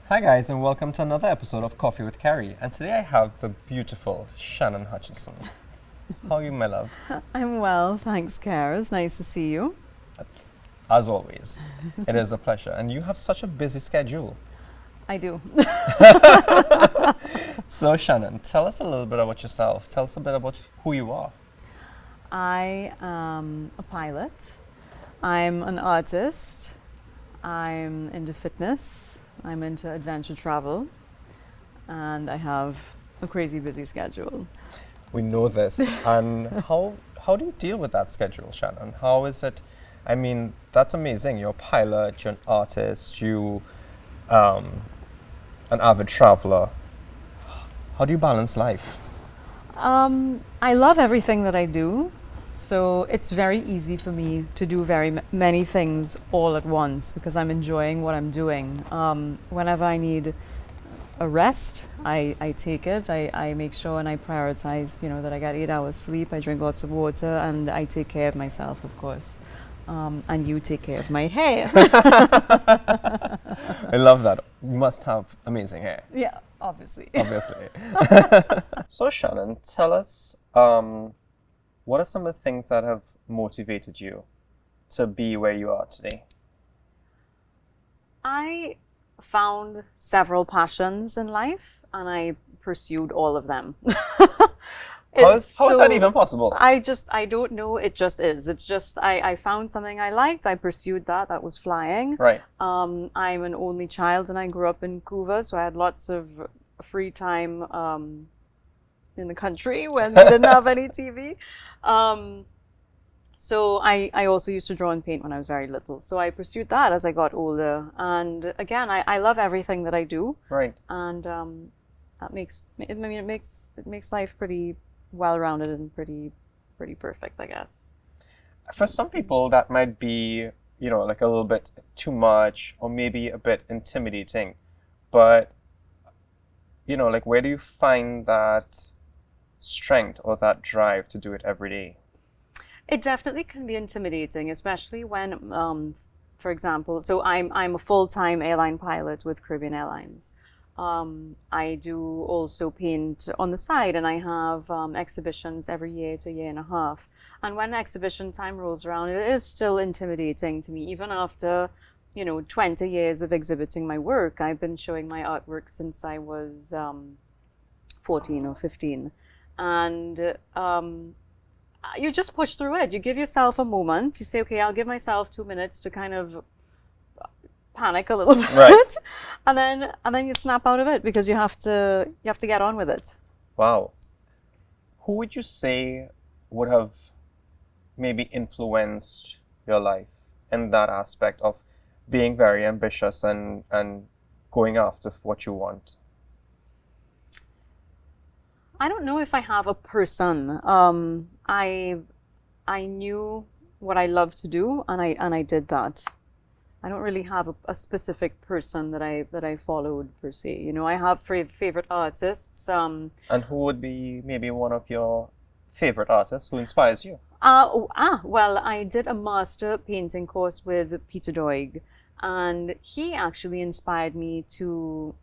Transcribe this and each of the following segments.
Hi guys, and welcome to another episode of Coffee with Kerry. And today I have the beautiful Shannon Hutchinson. How are you, my love? I'm well, thanks, Kara. It's nice to see you. As always, it is a pleasure. And you have such a busy schedule. I do. So Shannon, tell us a little bit about yourself. Tell us a bit about who you are. I am a pilot. I'm an artist. I'm into fitness. I'm into adventure travel. And I have a crazy busy schedule. We know this. And how do you deal with that schedule, Shannon? How is it? I mean, that's amazing. You're a pilot, you're an artist, you an avid traveler. How do you balance life? I love everything that I do. So it's very easy for me to do many things all at once because I'm enjoying what I'm doing. Whenever I need a rest, I take it. I make sure and I prioritize, that I get 8 hours sleep, I drink lots of water, and I take care of myself, of course. And you take care of my hair. I love that. You must have amazing hair. Yeah, obviously. Obviously. So Shannon, tell us, what are some of the things that have motivated you to be where you are today? I found several passions in life and I pursued all of them. How is that even possible? I don't know. It just is. It's just, I found something I liked. I pursued that. That was flying. Right. I'm an only child and I grew up in Vancouver, so I had lots of free time in the country when we didn't have any TV. So I also used to draw and paint when I was very little. So I pursued that as I got older. And again, I love everything that I do. Right. And that makes life pretty well-rounded and pretty perfect, I guess. For some people, that might be, like a little bit too much or maybe a bit intimidating. But, like where do you find that strength or that drive to do it every day? It definitely can be intimidating, especially when, for example, so I'm a full-time airline pilot with Caribbean Airlines. I do also paint on the side, and I have exhibitions every year to a year and a half. And when exhibition time rolls around, it is still intimidating to me, even after 20 years of exhibiting my work. I've been showing my artwork since I was 14 or 15. And you just push through it. You give yourself a moment. You say, okay, I'll give myself 2 minutes to kind of panic a little bit. Right. and then you snap out of it because you have to get on with it. Wow. Who would you say would have maybe influenced your life in that aspect of being very ambitious and going after what you want? I don't know if I have a person. I knew what I loved to do, and I did that. I don't really have a specific person that I followed per se. I have favorite artists. And who would be maybe one of your favorite artists who inspires you? Well, I did a master painting course with Peter Doig, and he actually inspired me to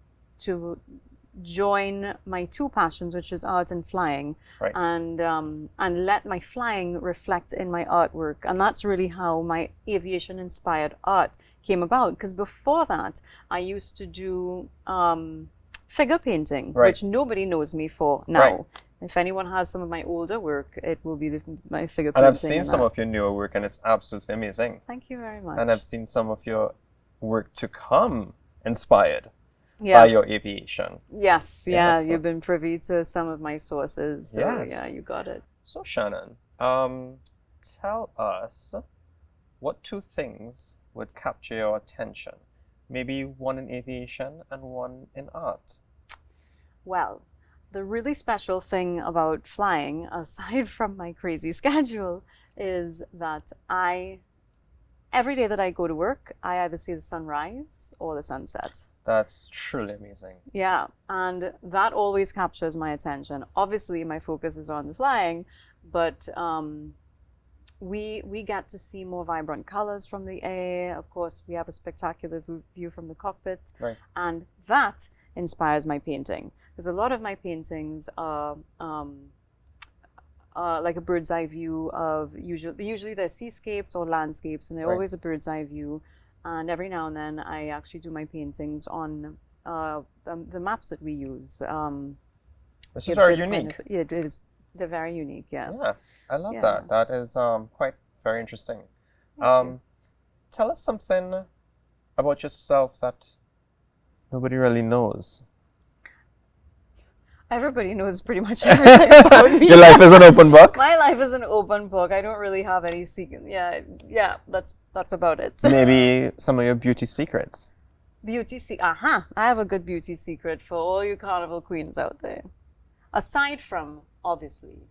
join my two passions, which is art and flying. Right. And let my flying reflect in my artwork. And that's really how my aviation inspired art came about. Because before that, I used to do figure painting, Right. which nobody knows me for now. Right. If anyone has some of my older work, it will be my figure And painting. I've seen some of your newer work and it's absolutely amazing. Thank you very much. And I've seen some of your work to come inspired Yeah. by your aviation. Yes, yeah, Yes. you've been privy to some of my sources. So Yes. yeah, you got it. So Shannon, tell us what two things would capture your attention? Maybe one in aviation and one in art. Well, the really special thing about flying, aside from my crazy schedule, is that every day that I go to work, I either see the sunrise or the sunset. That's truly amazing. Yeah, and that always captures my attention. Obviously, my focus is on the flying, but we get to see more vibrant colors from the air. Of course, we have a spectacular view from the cockpit, Right. and that inspires my painting. Because a lot of my paintings are like a bird's eye view of usually they're seascapes or landscapes, and they're Right. always a bird's eye view. And every now and then, I actually do my paintings on the maps that we use. Which is gives very it kind unique. of- yeah, it is. They're very unique. Yeah. Yeah, I love Yeah. that. That is quite very interesting. Thank you. Tell us something about yourself that nobody really knows. Everybody knows pretty much everything about me. Your life is an open book. My life is an open book. I don't really have any secret. Yeah. That's about it. Maybe some of your beauty secrets. I have a good beauty secret for all you carnival queens out there. Aside from obviously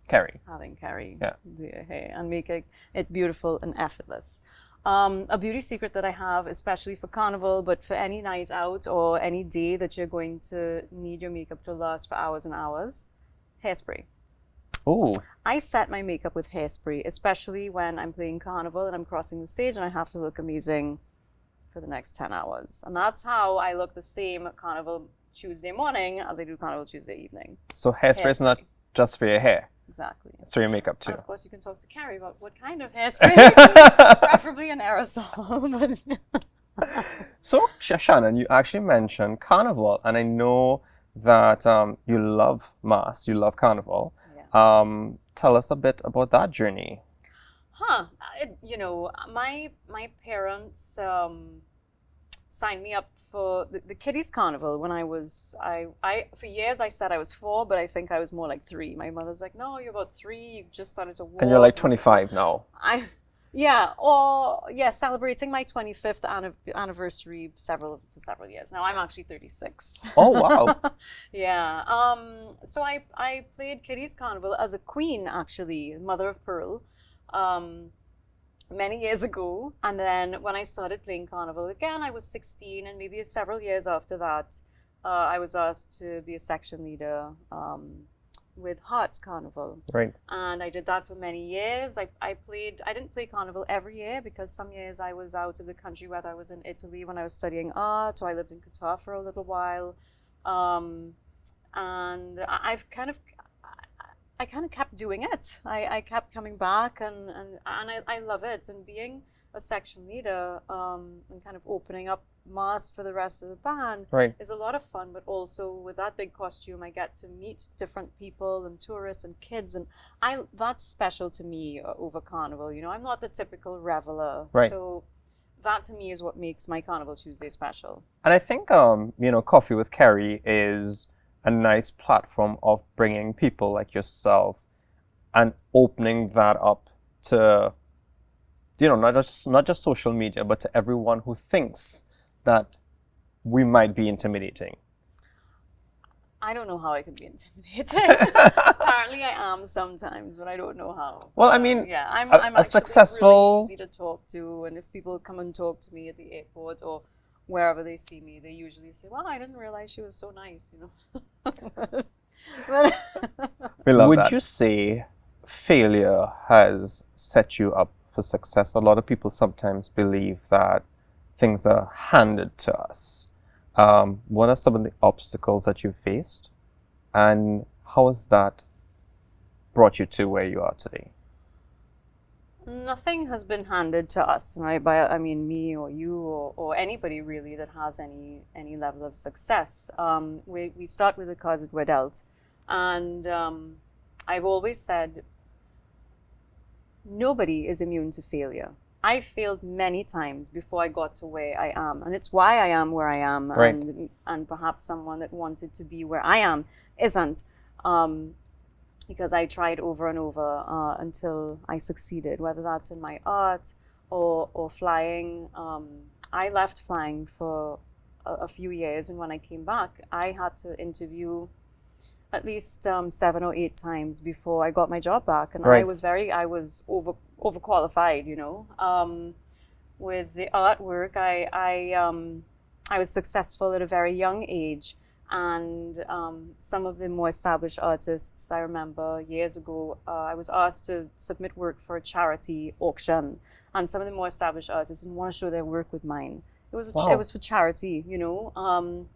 Kerry. having Kerry Yeah. do your hair and make it beautiful and effortless. A beauty secret that I have, especially for carnival, but for any night out or any day that you're going to need your makeup to last for hours and hours, hairspray. Ooh, I set my makeup with hairspray, especially when I'm playing carnival and I'm crossing the stage and I have to look amazing for the next 10 hours. And that's how I look the same carnival Tuesday morning as I do carnival Tuesday evening. so hairspray is not just for your hair. Exactly. It's for your makeup too. And of course, you can talk to Kerry about what kind of hairspray, preferably an aerosol. So, Shannon, you actually mentioned carnival, and I know that you love mass, you love carnival. Yeah. Tell us a bit about that journey. My parents signed me up for the kiddies carnival when I was for years I said I was 4, but I think I was more like 3. My mother's like, no, you're about 3. You just started to walk. And you're like 25 now. Celebrating my 25th anniversary for several years. Now I'm actually 36. Oh, wow. Yeah. So I played Kiddies Carnival as a queen, actually, mother of pearl, many years ago. And then when I started playing carnival again, I was 16, and maybe several years after that, I was asked to be a section leader with Hearts Carnival. Right. And I did that for many years. I didn't play carnival every year because some years I was out of the country, whether I was in Italy when I was studying art, or I lived in Qatar for a little while. And I kind of kept doing it. I kept coming back, and I love it. And being a section leader and kind of opening up mass for the rest of the band Right. is a lot of fun. But also with that big costume, I get to meet different people and tourists and kids, and that's special to me over carnival. You know, I'm not the typical reveler, Right. so that to me is what makes my Carnival Tuesday special. And I think, Coffee with Kerry is a nice platform of bringing people like yourself and opening that up to, not just social media, but to everyone who thinks that we might be intimidating. I don't know how I can be intimidating. Apparently I am sometimes, but I don't know how. Well, I mean, yeah, I'm a actually successful- really easy to talk to, and if people come and talk to me at the airport or wherever they see me, they usually say, "Wow, I didn't realize she was so nice," But We love Would that. you say failure has set you up for success? A lot of people sometimes believe that things are handed to us. What are some of the obstacles that you've faced, and how has that brought you to where you are today? Nothing has been handed to us, right? I mean, me or you or anybody really that has any level of success. We start with the cards that we're dealt, and I've always said nobody is immune to failure. I failed many times before I got to where I am, and it's why I am where I am, Right. and perhaps someone that wanted to be where I am isn't. Because I tried over and over until I succeeded, whether that's in my art or flying. I left flying for a few years, and when I came back, I had to interview at least 7 or 8 times before I got my job back, and Right. I was overqualified, With the artwork, I was successful at a very young age. And some of the more established artists, I remember years ago, I was asked to submit work for a charity auction, and some of the more established artists didn't want to show their work with mine. It was Wow. it was for charity, and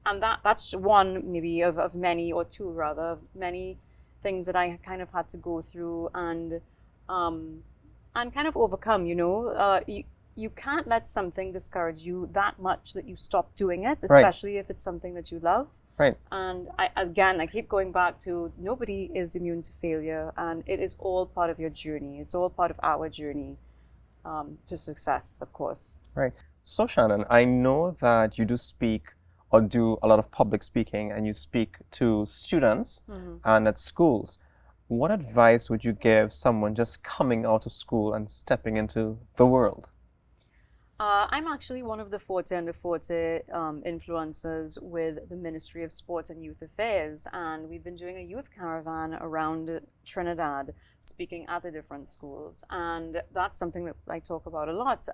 that's one maybe of many, or two rather, of many things that I kind of had to go through and kind of overcome. You can't let something discourage you that much that you stop doing it, especially if it's something that you love. Right. And I keep going back to nobody is immune to failure, and it is all part of your journey. It's all part of our journey to success, of course. Right. So Shannon, I know that you do speak or do a lot of public speaking, and you speak to students and at schools. What advice would you give someone just coming out of school and stepping into the world? I'm actually one of the Forte Under Forte influencers with the Ministry of Sport and Youth Affairs, and we've been doing a youth caravan around Trinidad, speaking at the different schools, and that's something that I talk about a lot.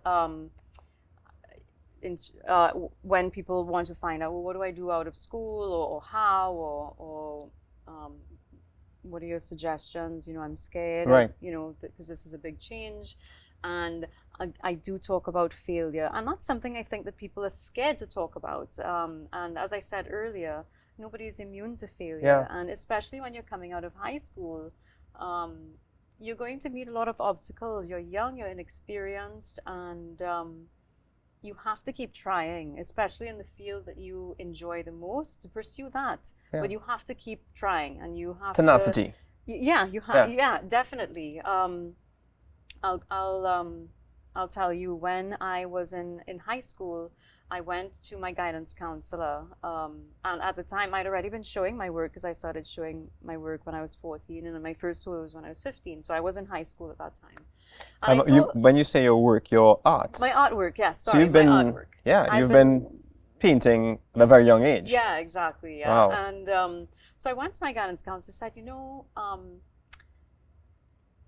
When people want to find out, well, what do I do out of school, or how, or what are your suggestions? I'm scared, Right. because this is a big change, and I do talk about failure, and that's something I think that people are scared to talk about. And as I said earlier, nobody is immune to failure, and especially when you're coming out of high school, you're going to meet a lot of obstacles. You're young, you're inexperienced, and you have to keep trying, especially in the field that you enjoy the most, to pursue that. Yeah. But you have to keep trying, and you have Tenacity. Yeah, definitely. I'll tell you, when I was in high school, I went to my guidance counselor, and at the time I'd already been showing my work, because I started showing my work when I was 14, and my first show was when I was 15, so I was in high school at that time. When you say your work, your art. My artwork, yes. So you've been, my artwork. You've been painting at a very young age. Yeah, exactly. Yeah. Wow. And so I went to my guidance counselor and said,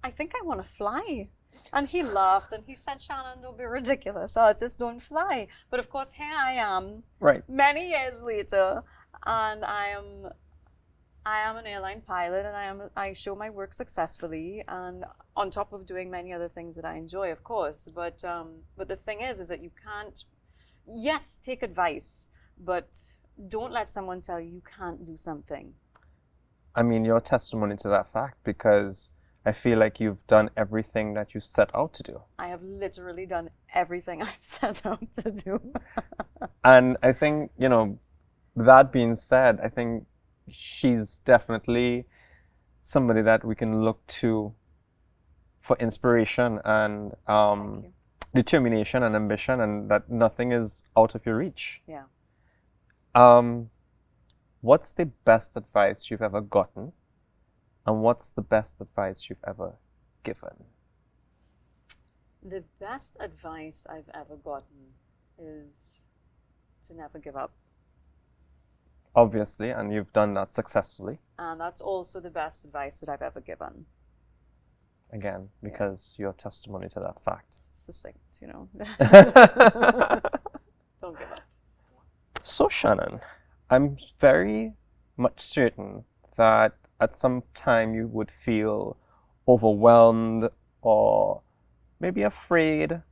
I think I want to fly. And he laughed and he said, Shannon, don't be ridiculous. Artists don't fly. But of course, here I am, right, many years later, and I am an airline pilot, and I show my work successfully, and on top of doing many other things that I enjoy, of course. But the thing is that you can't, yes, take advice, but don't let someone tell you can't do something. I mean, you're testimony to that fact, because I feel like you've done everything that you set out to do. I have literally done everything I've set out to do. And I think, that being said, I think she's definitely somebody that we can look to for inspiration and determination and ambition, and that nothing is out of your reach. Yeah. What's the best advice you've ever gotten? And what's the best advice you've ever given? The best advice I've ever gotten is to never give up. Obviously, and you've done that successfully. And that's also the best advice that I've ever given. Again, because you're testimony to that fact. Succinct, Don't give up. So Shannon, I'm very much certain that at some time you would feel overwhelmed or maybe afraid,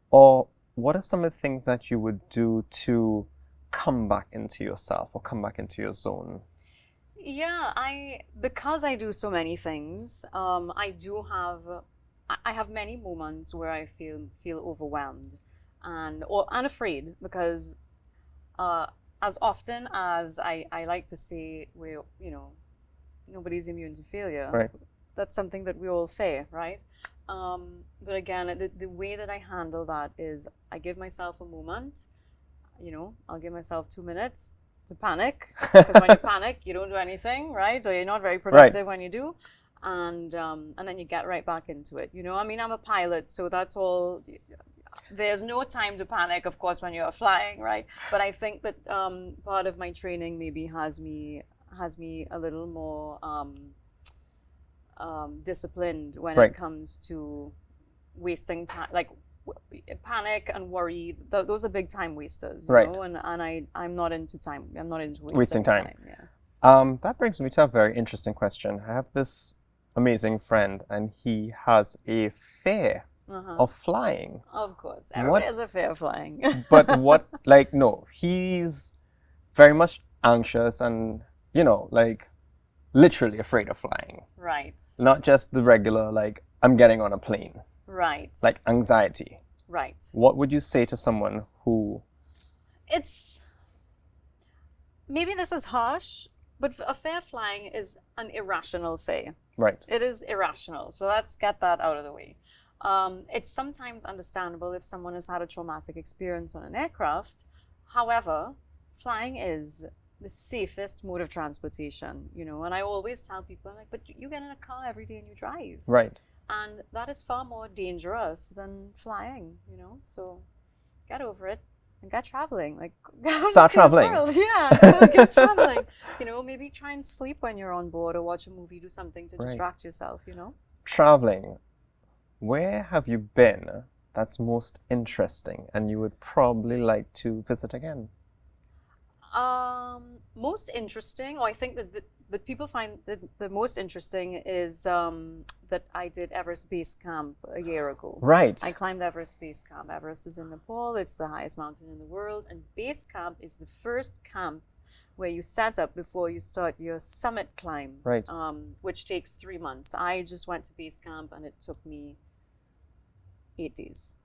or what are some of the things that you would do to come back into yourself or come back into your zone? Yeah, because I do so many things, I have many moments where I feel overwhelmed and afraid, because as often as I like to say, nobody's immune to failure. Right. That's something that we all fear, right? But again, the way that I handle that is I give myself a moment. I'll give myself 2 minutes to panic, because when you panic, you don't do anything, right? Or you're not very productive when you do. And then you get right back into it. I'm a pilot, so that's all. There's no time to panic, of course, when you're flying, right? But I think that part of my training maybe has me a little more disciplined when it comes to wasting time, like panic and worry, those are big time wasters, you Right. know, and I'm not into time. I'm not into Wasting time. Yeah. That brings me to a very interesting question. I have this amazing friend, and he has a fear of flying. Of course, everybody has a fear of flying. But what, like, no, he's very much anxious and, you know, like, literally afraid of flying. Right. Not just the regular, like, I'm getting on a plane. Right. Like, anxiety. Right. What would you say to someone who... Maybe this is harsh, but a fear of flying is an irrational fear. Right. It is irrational, so let's get that out of the way. It's sometimes understandable if someone has had a traumatic experience on an aircraft. However, flying is the safest mode of transportation, you know, and I always tell people, I'm like, but you get in a car every day and you drive. Right. And that is far more dangerous than flying, you know, so get over it and get traveling. Like, start traveling. Yeah, so get traveling. You know, maybe try and sleep when you're on board or watch a movie, do something to distract yourself, you know. Traveling. Where have you been that's most interesting and you would probably like to visit again? Most interesting, or I think that people find that the most interesting is that I did Everest Base Camp a year ago. Right. I climbed Everest Base Camp. Everest is in Nepal. It's the highest mountain in the world. And Base Camp is the first camp where you set up before you start your summit climb. Right. Which takes 3 months. I just went to Base Camp and it took me 8 days.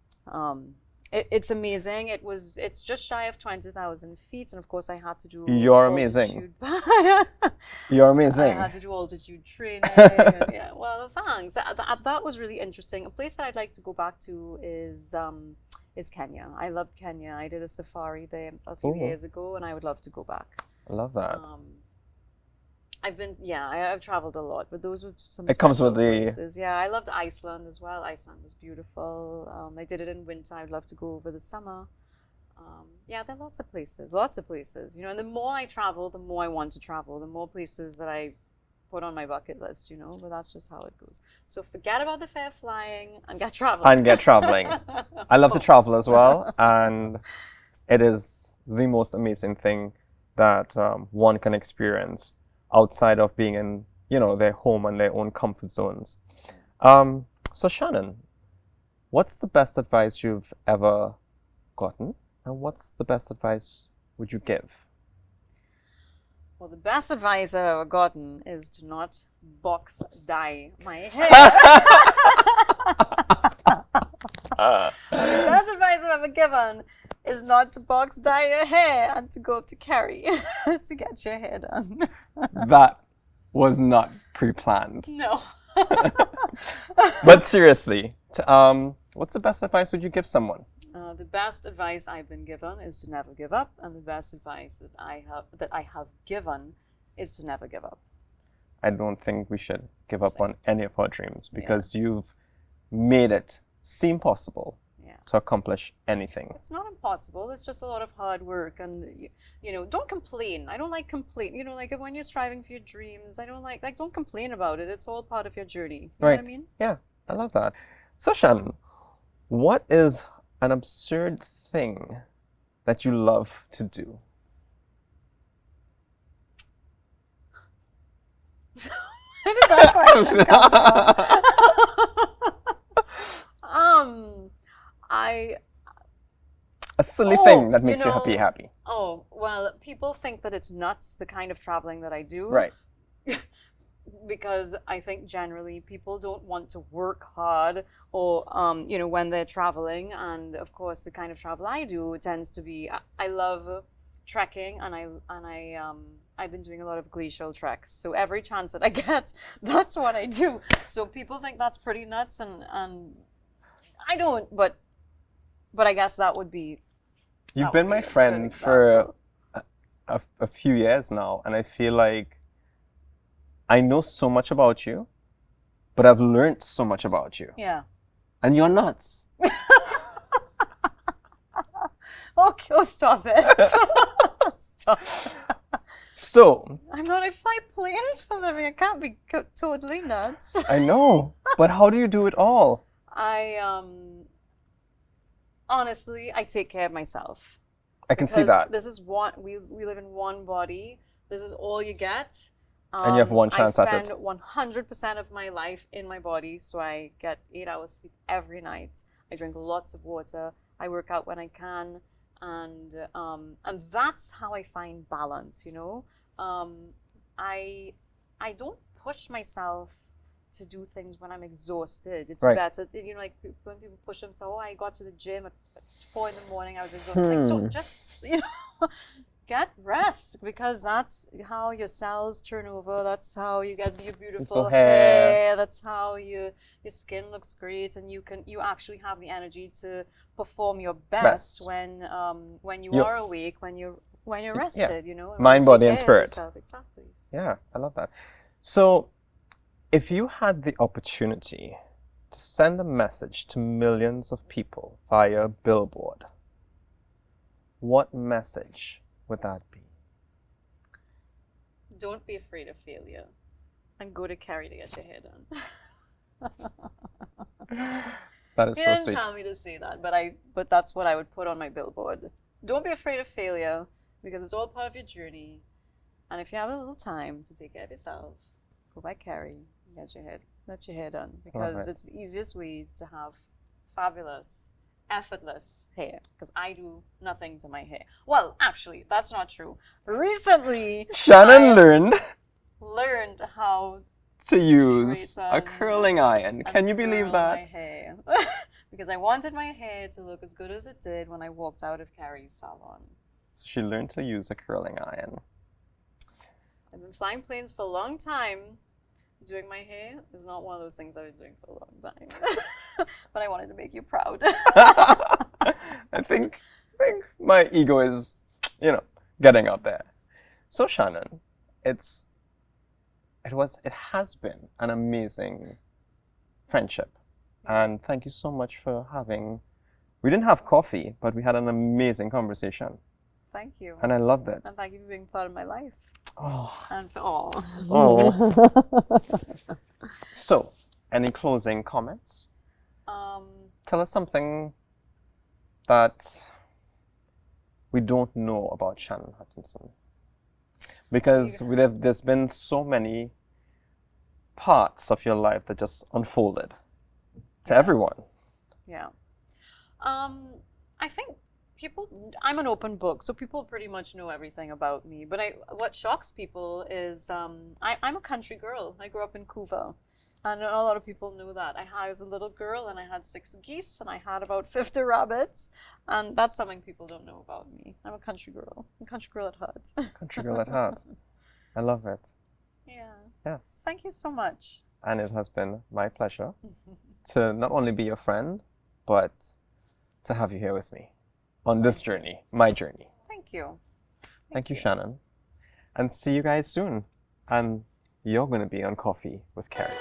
It's amazing. It's just shy of 20,000 feet, and of course I had to do. You're amazing. You're amazing. I had to do altitude training. And, yeah, well, thanks. That was really interesting. A place that I'd like to go back to is Kenya. I loved Kenya. I did a safari there a few years ago, and I would love to go back. I love that. I've traveled a lot, but those were some. It comes with places. Yeah, I loved Iceland as well. Iceland was beautiful. I did it in winter. I'd love to go over the summer. There are lots of places. You know, and the more I travel, the more I want to travel. The more places that I put on my bucket list. You know, but that's just how it goes. So forget about the fear of flying and get traveling. I love to travel as well, and it is the most amazing thing that one can experience outside of being in, you know, their home and their own comfort zones. So Shannon, what's the best advice you've ever gotten, and what's the best advice would you give? Well, the best advice I've ever gotten is to not box dye my hair. The best advice I've ever given is not to box dye your hair and to go to Kerry to get your hair done. That was not pre-planned. No. But seriously, what's the best advice would you give someone? The best advice I've been given is to never give up, and the best advice that I have given is to never give up. I don't think we should give up on any of our dreams, because you've made it seem possible to accomplish anything. It's not impossible. It's just a lot of hard work, and you know, don't complain. I don't like complain. You know, like when you're striving for your dreams, I don't like don't complain about it. It's all part of your journey. You know what I mean? Yeah, I love that. So Shannon, what is an absurd thing that you love to do? Where did that question come from? A silly thing that makes you happy. Oh, well, people think that it's nuts, the kind of traveling that I do. Right. Because I think generally people don't want to work hard or, you know, when they're traveling. And of course, the kind of travel I do tends to be, I love trekking, and I've been doing a lot of glacial treks. So every chance that I get, that's what I do. So people think that's pretty nuts, and I don't, but I guess that would be. You've been my friend for a few years now, and I feel like I know so much about you, but I've learned so much about you. Yeah. And you're nuts. Okay, stop it. Stop. So. I'm not. I fly planes for a living. I can't be totally nuts. I know, but how do you do it all? honestly, I take care of myself. I can see that. This is one, we live in one body. This is all you get. And you have one chance at it. I spend 100% of my life in my body, so I get 8 hours sleep every night. I drink lots of water. I work out when I can, and that's how I find balance. You know, I don't push myself to do things when I'm exhausted. It's better, you know, like when people push themselves. Oh, I got to the gym at 4 a.m. I was exhausted. Like, don't just, you know. Get rest, because that's how your cells turn over. That's how you get your beautiful hair. That's how your skin looks great, and you actually have the energy to perform your best when you are awake, when you're rested. You know, mind, body, and spirit. Exactly. Yeah, I love that. So, if you had the opportunity to send a message to millions of people via a billboard, what message would that be? Don't be afraid of failure, and go to Kerry to get your hair done. That is so sweet. He didn't tell me to say that, but that's what I would put on my billboard. Don't be afraid of failure, because it's all part of your journey. And if you have a little time to take care of yourself, go by Kerry and get your hair done, because it's the easiest way to have fabulous, effortless hair, because I do nothing to my hair. Well, actually, that's not true. Recently, Shannon learned how to use a curling iron. Can you believe that? My hair. Because I wanted my hair to look as good as it did when I walked out of Kerry's salon. So she learned to use a curling iron. I've been flying planes for a long time. Doing my hair is not one of those things I've been doing for a long time. But I wanted to make you proud. I think my ego is, getting up there. So Shannon, it has been an amazing friendship. And thank you so much for we didn't have coffee, but we had an amazing conversation. Thank you. And I loved it. And thank you for being part of my life. Oh. And for all. Oh. So, any closing comments? Tell us something that we don't know about Shannon Hutchinson. Because there's been so many parts of your life that just unfolded to everyone. Yeah. I think I'm an open book, so people pretty much know everything about me. But what shocks people is I'm a country girl. I grew up in Koffee, and a lot of people know that. I was a little girl, and I had 6 geese, and I had about 50 rabbits, and that's something people don't know about me. I'm a country girl. I'm a country girl at heart. Country girl at heart. I love it. Yeah. Yes. Thank you so much. And it has been my pleasure to not only be your friend, but to have you here with me on this journey, my journey. Thank you. Thank you, Shannon. And see you guys soon. And you're going to be on Coffee with Kerry.